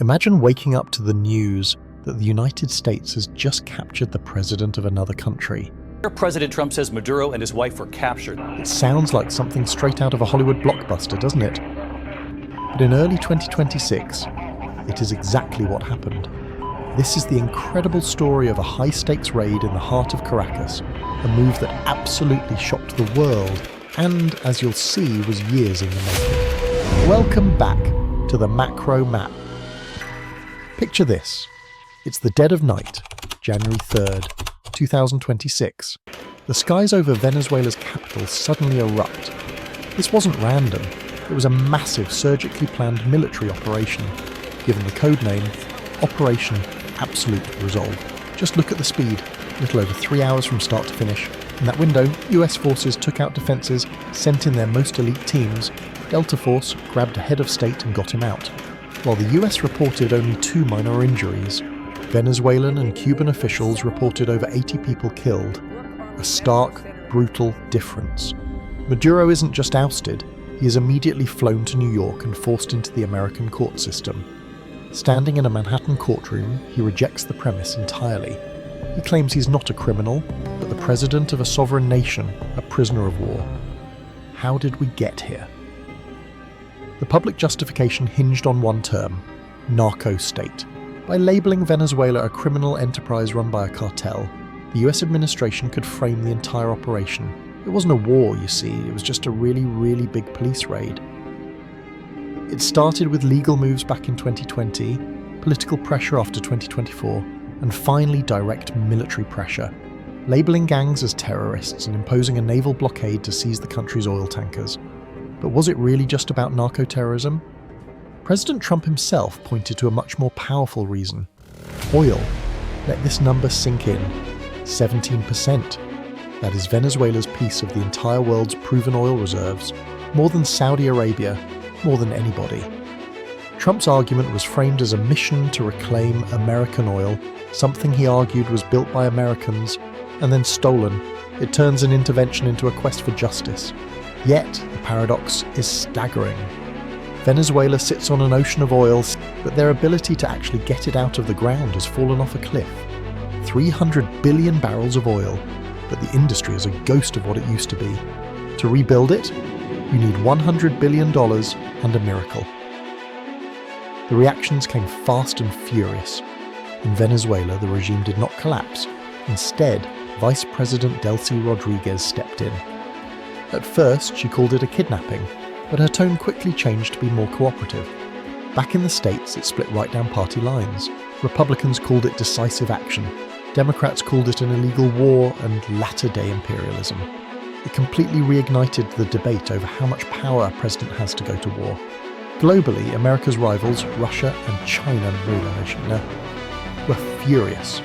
Imagine waking up to the news that the United States has just captured the president of another country. President Trump says Maduro and his wife were captured. It sounds like something straight out of a Hollywood blockbuster, doesn't it? But in early 2026, it is exactly what happened. This is the incredible story of a high-stakes raid in the heart of Caracas, a move that absolutely shocked the world and, as you'll see, was years in the making. Welcome back to the macro map. Picture this. It's the dead of night, January 3rd, 2026. The skies over Venezuela's capital suddenly erupt. This wasn't random. It was a massive, surgically planned military operation, given the codename Operation Absolute Resolve. Just look at the speed. A little over 3 hours from start to finish. In that window, US forces took out defences, sent in their most elite teams. Delta Force grabbed a head of state and got him out. While the US reported only 2 minor injuries, Venezuelan and Cuban officials reported over 80 people killed. A stark, brutal difference. Maduro isn't just ousted, he is immediately flown to New York and forced into the American court system. Standing in a Manhattan courtroom, he rejects the premise entirely. He claims he's not a criminal, but the president of a sovereign nation, a prisoner of war. How did we get here? The public justification hinged on one term: Narco-State. By labelling Venezuela a criminal enterprise run by a cartel, the US administration could frame the entire operation. It wasn't a war, you see, it was just a really big police raid. It started with legal moves back in 2020, political pressure after 2024, and finally direct military pressure, labelling gangs as terrorists and imposing a naval blockade to seize the country's oil tankers. But was it really just about narco-terrorism? President Trump himself pointed to a much more powerful reason. Oil. Let this number sink in. 17%. That is Venezuela's piece of the entire world's proven oil reserves, more than Saudi Arabia, more than anybody. Trump's argument was framed as a mission to reclaim American oil, something he argued was built by Americans and then stolen. It turns an intervention into a quest for justice. Yet, the paradox is staggering. Venezuela sits on an ocean of oil, but their ability to actually get it out of the ground has fallen off a cliff. 300 billion barrels of oil, but the industry is a ghost of what it used to be. To rebuild it, you need $100 billion and a miracle. The reactions came fast and furious. In Venezuela, the regime did not collapse. Instead, Vice President Delcy Rodriguez stepped in. At first, she called it a kidnapping, but her tone quickly changed to be more cooperative. Back in the States, it split right down party lines. Republicans called it decisive action. Democrats called it an illegal war and latter-day imperialism. It completely reignited the debate over how much power a president has to go to war. Globally, America's rivals, Russia and China, were furious.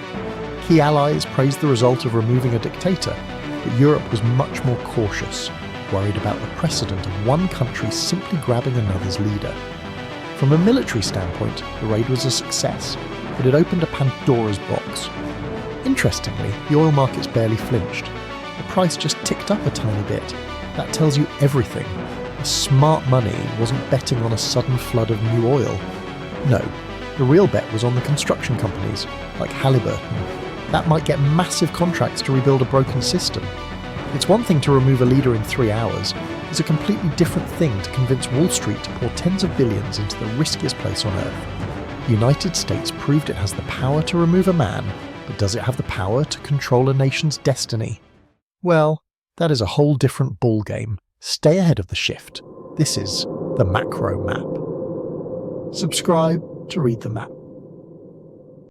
Key allies praised the result of removing a dictator, but Europe was much more cautious, worried about the precedent of one country simply grabbing another's leader. From a military standpoint, the raid was a success, but it opened a Pandora's box. Interestingly, the oil markets barely flinched. The price just ticked up a tiny bit. That tells you everything. The smart money wasn't betting on a sudden flood of new oil. No, the real bet was on the construction companies, like Halliburton. That might get massive contracts to rebuild a broken system. It's one thing to remove a leader in 3 hours. It's a completely different thing to convince Wall Street to pour tens of billions into the riskiest place on earth. The United States proved it has the power to remove a man, but does it have the power to control a nation's destiny? Well, that is a whole different ballgame. Stay ahead of the shift. This is the macro map. Subscribe to read the map.